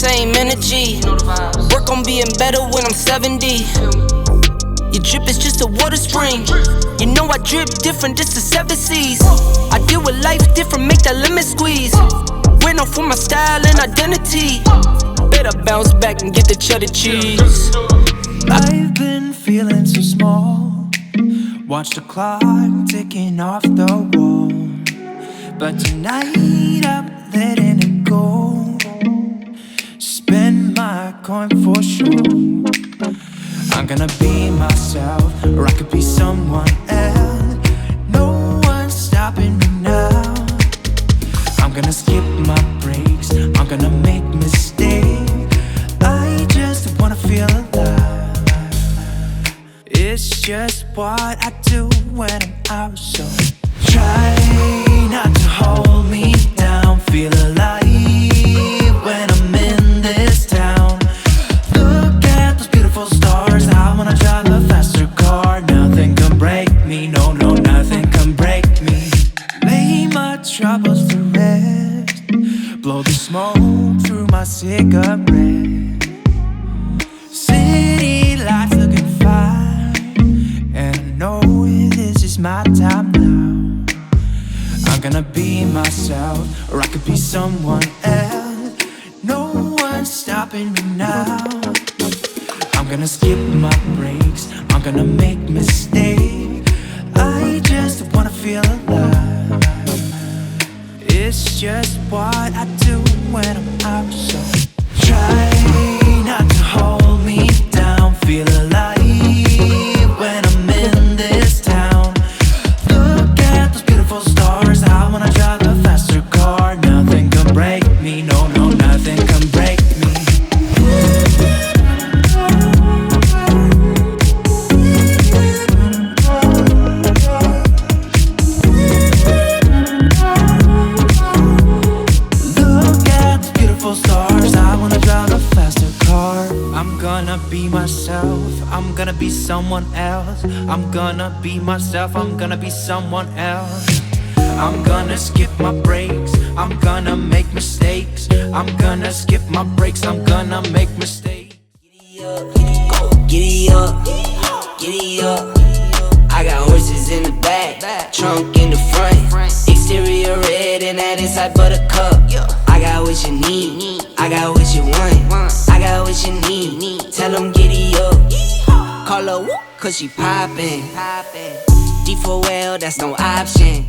same energy. Work on being better when I'm 70. Your drip is just a water spring. You know I drip different, just the 7 C's. I deal with life different, make that lemon squeeze. Went off for my style and identity. Better bounce back and get the cheddar cheese. I've been feeling so small. Watch the clock ticking off the wall. But tonight I'm letting it go. Spend my coin for sure. I'm gonna be myself, or I could be someone else. No one's stopping me now. I'm gonna skip my breaks, I'm gonna make mistakes. I just wanna feel alive. It's just what I do when I'm out, so try not to hold me down. Feel alive when I'm in this town. Look at those beautiful stars. I wanna drive a faster car. Nothing can break me, no, no, nothing can break me. Lay my troubles to rest. Blow the smoke through my cigarette. City lights looking fine, and I know this is my time now. I'm gonna be myself, or I could be someone else. No one's stopping me now. I'm gonna skip my breaks, I'm gonna make mistakes. I just wanna feel alive. It's just what I do when I'm out, so try not to hold me down. Feel alive when I'm in this town. Look at those beautiful stars. I wanna drive a faster car. Nothing can break me, no, no, nothing can break me. Look at those beautiful stars. gonna be myself. I'm gonna be someone else. I'm gonna be myself. I'm gonna be someone else. I'm gonna skip my breaks. I'm gonna make mistakes. I'm gonna skip my breaks. I'm gonna make mistakes. Giddy up, giddy up, giddy up. I got horses in the back, trunk in the front. Exterior red and that inside buttercup. I got what you need, I got what you want, I got what you need. Tell them giddy up. Call her whoop, cause she poppin'. D4L, that's no option.